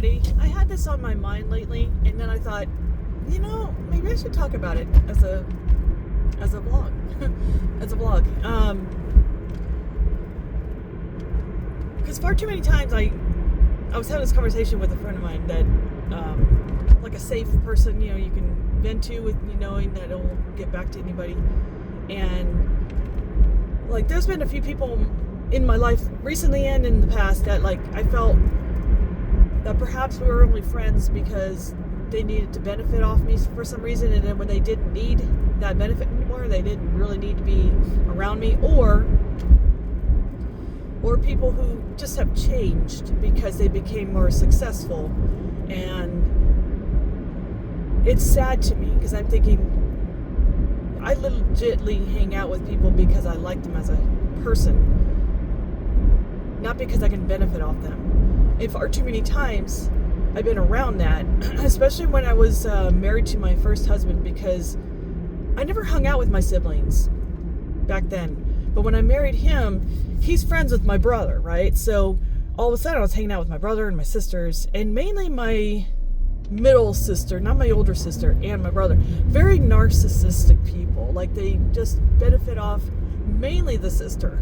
anybody. I had this on my mind lately, and then I thought, maybe I should talk about it as a vlog. As a vlog. Because far too many times I was having this conversation with a friend of mine that, like a safe person, you can vent to with knowing that it won't get back to anybody. And like, there's been a few people in my life recently and in the past that like I felt that perhaps we were only friends because they needed to benefit off me for some reason, and then when they didn't need that benefit anymore, they didn't really need to be around me, or people who just have changed because they became more successful. And it's sad to me because I'm thinking I legitimately hang out with people because I like them as a person, not because I can benefit off them. And far too many times I've been around that, especially when I was married to my first husband, because I never hung out with my siblings back then. But when I married him, he's friends with my brother, right? So all of a sudden I was hanging out with my brother and my sisters, and mainly my middle sister, not my older sister, and my brother. Very narcissistic people. Like, they just benefit off mainly the sister.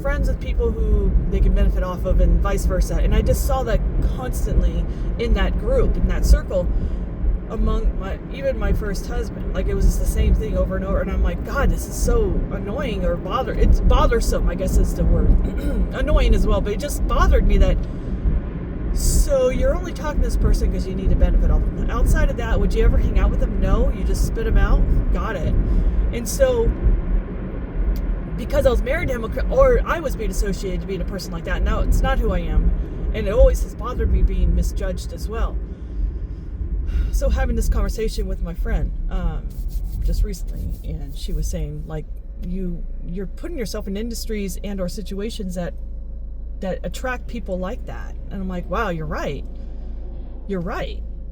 Friends with people who they can benefit off of, and vice versa. And I just saw that constantly in that group, in that circle, among even my first husband. Like, it was just the same thing over and over. And I'm like, God, this is so annoying, or it's bothersome, I guess is the word. Annoying as well, but it just bothered me that, so you're only talking to this person because you need to benefit off them. Outside of that, would you ever hang out with them? No, you just spit them out. Got it. And so, because I was married to him, or I was being associated to being a person like that. Now it's not who I am, and it always has bothered me being misjudged as well. So having this conversation with my friend just recently, and she was saying, like, you're putting yourself in industries and or situations that attract people like that. And I'm like, wow, you're right.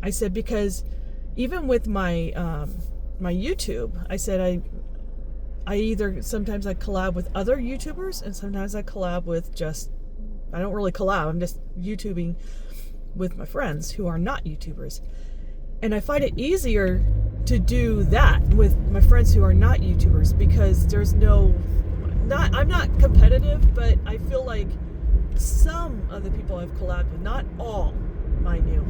I said, because even with my my YouTube, I said sometimes I collab with other YouTubers, and sometimes I collab with I don't really collab, I'm just YouTubing with my friends who are not YouTubers. And I find it easier to do that with my friends who are not YouTubers, because there's I'm not competitive, but I feel like some of the people I've collabed with, not all, mind you,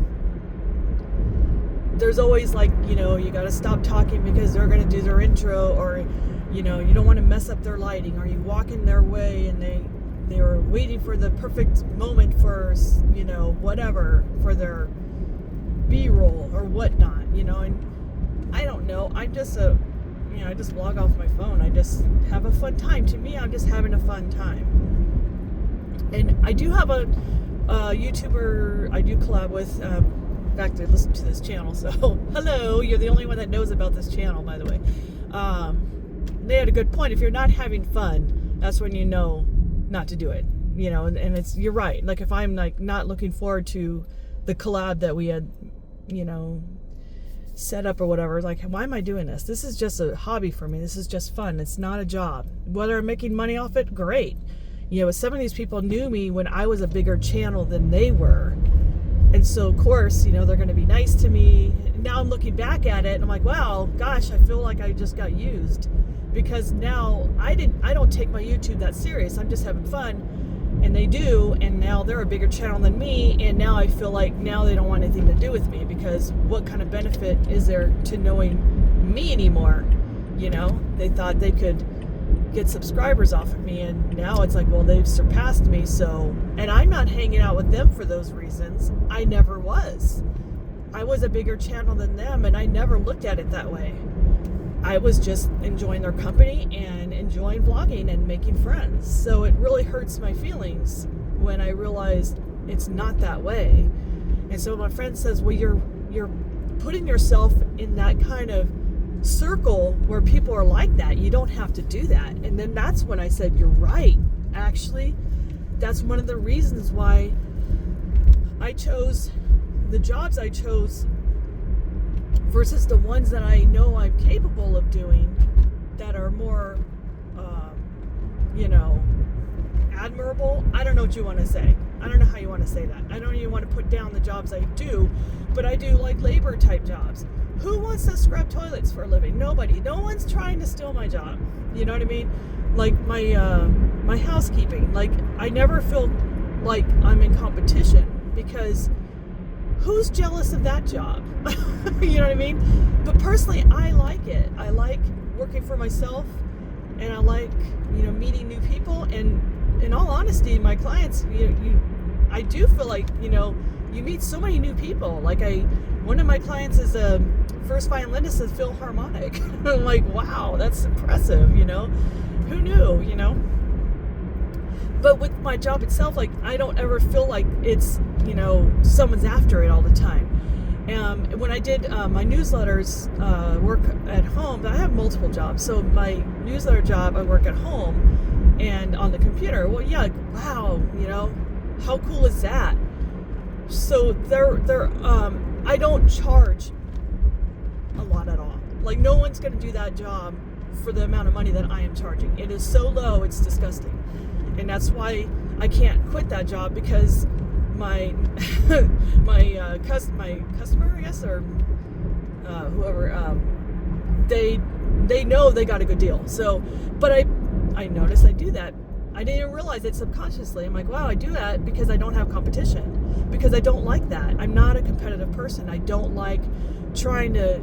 there's always like, you got to stop talking because they're going to do their intro, or, you don't want to mess up their lighting, or you walk in their way and they were waiting for the perfect moment for, whatever, for their B-roll or whatnot, and I don't know, I just I just log off my phone, I just have a fun time. To me, I'm just having a fun time. And I do have a YouTuber I do collab with. In fact, I listen to this channel, so hello, you're the only one that knows about this channel, by the way. They had a good point. If you're not having fun, that's when you know not to do it. And you're right. Like, if I'm like not looking forward to the collab that we had, set up or whatever, like, why am I doing this? This is just a hobby for me. This is just fun. It's not a job. Whether I'm making money off it, great. Some of these people knew me when I was a bigger channel than they were. And so, of course, they're going to be nice to me. Now I'm looking back at it and I'm like, wow, gosh, I feel like I just got used. Because now I don't take my YouTube that serious. I'm just having fun. And they do. And now they're a bigger channel than me. And now I feel like now they don't want anything to do with me. Because what kind of benefit is there to knowing me anymore? They thought they could get subscribers off of me, and now it's like, well, they've surpassed me, so, and I'm not hanging out with them for those reasons. I never was. I was a bigger channel than them, and I never looked at it that way. I was just enjoying their company and enjoying vlogging and making friends. So it really hurts my feelings when I realized it's not that way. And so my friend says, well, you're putting yourself in that kind of circle where people are like that. You don't have to do that. And then that's when I said, you're right. Actually, that's one of the reasons why I chose the jobs I chose versus the ones that I know I'm capable of doing that are more admirable. I don't know what you want to say. I don't know how you want to say that. I don't even want to put down the jobs I do, but I do like labor type jobs. Who wants to scrub toilets for a living? Nobody. No one's trying to steal my job. You know what I mean? Like my housekeeping. Like, I never feel like I'm in competition, because who's jealous of that job? You know what I mean? But personally, I like it. I like working for myself, and I like, meeting new people. And in all honesty, my clients, I do feel like, you meet so many new people. Like, one of my clients is a first violinist at Philharmonic. I'm like, wow, that's impressive, Who knew, But with my job itself, like, I don't ever feel like it's, someone's after it all the time. When I did my newsletters, work at home, I have multiple jobs. So my newsletter job, I work at home and on the computer. Well, yeah, like, wow, how cool is that? So I don't charge a lot at all. Like, no one's going to do that job for the amount of money that I am charging. It is so low, it's disgusting. And that's why I can't quit that job, because my customer, I guess, or whoever, they know they got a good deal. So, but I noticed I do that. I didn't even realize it subconsciously. I'm like, wow, I do that because I don't have competition, because I don't like that. I'm not a competitive person. I don't like trying to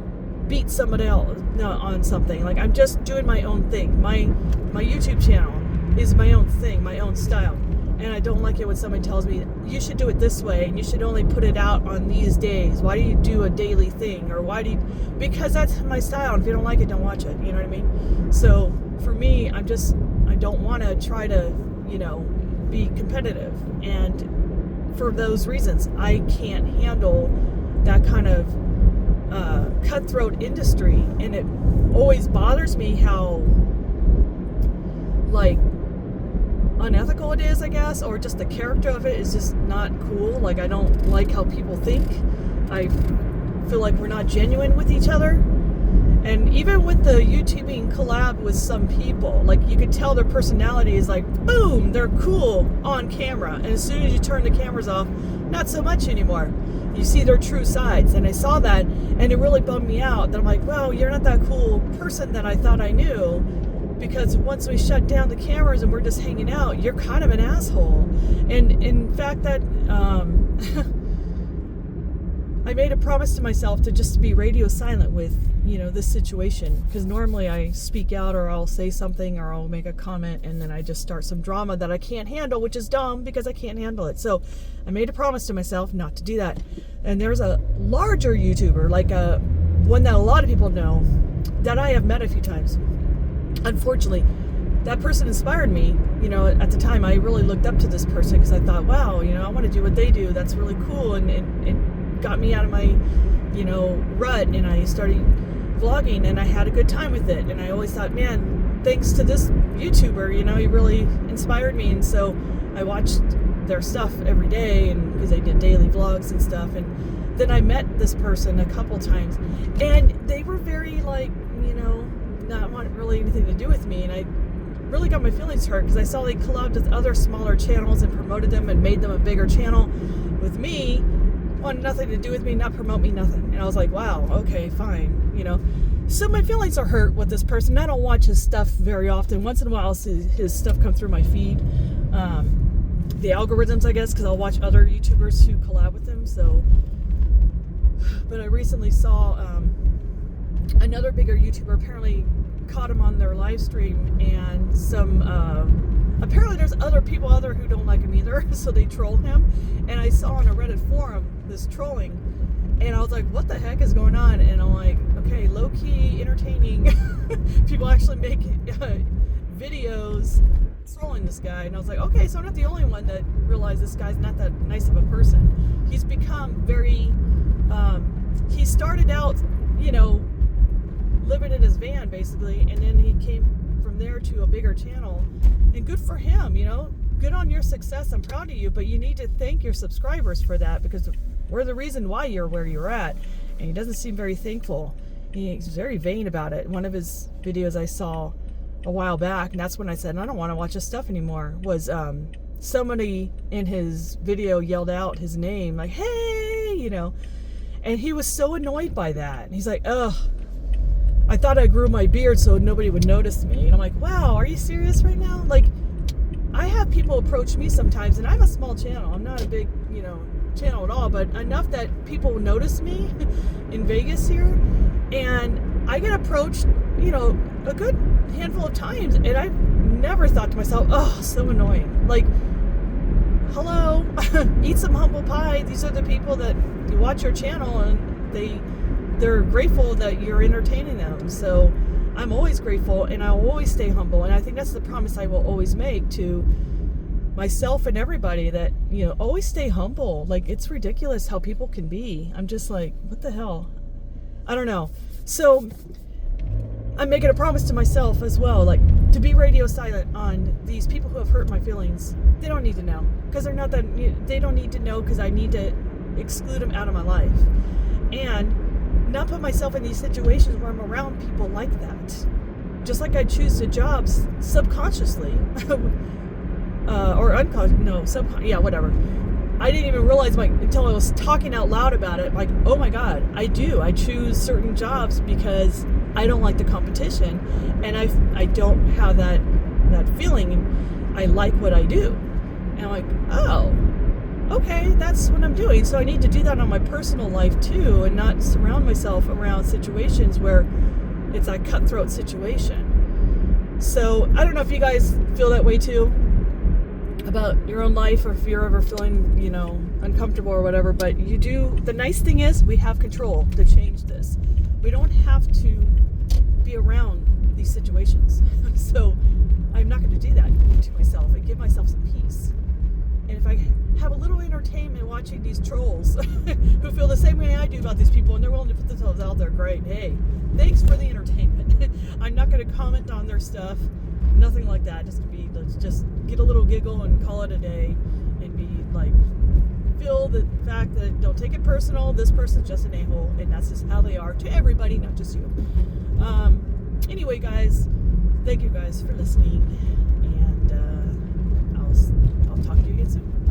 beat somebody else on something. Like, I'm just doing my own thing. My YouTube channel is my own thing, my own style. And I don't like it when somebody tells me, you should do it this way, and you should only put it out on these days. Why do you do a daily thing? Or because that's my style. And if you don't like it, don't watch it. You know what I mean? So for me, I don't want to try to, be competitive. And for those reasons, I can't handle that kind of cutthroat industry. And it always bothers me how, like, unethical it is, I guess, or just the character of it is just not cool. Like, I don't like how people think. I feel like we're not genuine with each other. And even with the YouTubing collab with some people, like, you could tell their personality is like, boom, they're cool on camera. And as soon as you turn the cameras off, not so much anymore. You see their true sides. And I saw that, and it really bummed me out. That I'm like, well, you're not that cool person that I thought I knew. Because once we shut down the cameras and we're just hanging out, you're kind of an asshole. And in fact, that I made a promise to myself to just be radio silent with, this situation. Because normally I speak out, or I'll say something, or I'll make a comment, and then I just start some drama that I can't handle, which is dumb because I can't handle it. So I made a promise to myself not to do that. And there's a larger YouTuber, like one that a lot of people know, that I have met a few times. Unfortunately, that person inspired me. At the time, I really looked up to this person because I thought, wow, I want to do what they do. That's really cool. And it got me out of my, rut. And I started vlogging, and I had a good time with it. And I always thought, man, thanks to this YouTuber, he really inspired me. And so I watched their stuff every day, and because they did daily vlogs and stuff. And then I met this person a couple times, and they were very, like, not want really anything to do with me. And I really got my feelings hurt, because I saw they collabed with other smaller channels and promoted them and made them a bigger channel. With me, wanted nothing to do with me, not promote me, nothing. And I was like, wow, okay, fine, So my feelings are hurt with this person. I don't watch his stuff very often. Once in a while, I'll see his stuff come through my feed. The algorithms, I guess, because I'll watch other YouTubers who collab with him. So, but I recently saw another bigger YouTuber apparently caught him on their live stream, and some apparently there's other people out there who don't like him either, so they trolled him. And I saw on a Reddit forum this trolling, and I was like, what the heck is going on? And I'm like, okay, low-key entertaining. People actually make videos trolling this guy. And I was like, okay, so I'm not the only one that realized this guy's not that nice of a person. He's become very he started out, living in his van, basically, and then he came from there to a bigger channel. And good for him, good on your success. I'm proud of you, but you need to thank your subscribers for that, because we're the reason why you're where you're at. And he doesn't seem very thankful. He's very vain about it. One of his videos I saw a while back, and that's when I said, I don't want to watch his stuff anymore, was somebody in his video yelled out his name, like, hey, you know, and he was so annoyed by that. And he's like, ugh, I thought I grew my beard so nobody would notice me. And I'm like, wow, are you serious right now? Like, I have people approach me sometimes, and I'm a small channel. I'm not a big, you know, channel at all, but enough that people notice me in Vegas here. And I get approached, you know, a good handful of times, and I've never thought to myself, oh, so annoying. Like, hello, eat some humble pie. These are the people that watch your channel, and they're grateful that you're entertaining them. So I'm always grateful, and I'll always stay humble. And I think that's the promise I will always make to myself and everybody, that, you know, always stay humble. Like, it's ridiculous how people can be. I'm just like, what the hell? I don't know. So I'm making a promise to myself as well, like, to be radio silent on these people who have hurt my feelings. They don't need to know, because they're not that, they don't need to know, because I need to exclude them out of my life. And not put myself in these situations where I'm around people like that. Just like I choose the jobs subconsciously. Or unconscious, no, yeah, whatever. I didn't even realize until I was talking out loud about it, like, oh my God, I choose certain jobs because I don't like the competition, and I don't have that feeling. I like what I do. And I'm like, oh, okay, that's what I'm doing. So I need to do that on my personal life too, and not surround myself around situations where it's a cutthroat situation. So I don't know if you guys feel that way too about your own life, or if you're ever feeling, you know, uncomfortable or whatever, but you do. The nice thing is we have control to change this. We don't have to be around these situations. So I'm not going to do that to myself, and give myself some peace. And if I have a little entertainment watching these trolls who feel the same way I do about these people, and they're willing to put themselves out there, great. Hey, thanks for the entertainment. I'm not going to comment on their stuff, nothing like that. Let's just get a little giggle and call it a day, and be like, feel the fact that don't take it personal. This person's just an a-hole, and that's just how they are to everybody, not just you. Anyway, guys, thank you guys for listening, and I'll talk to you again soon.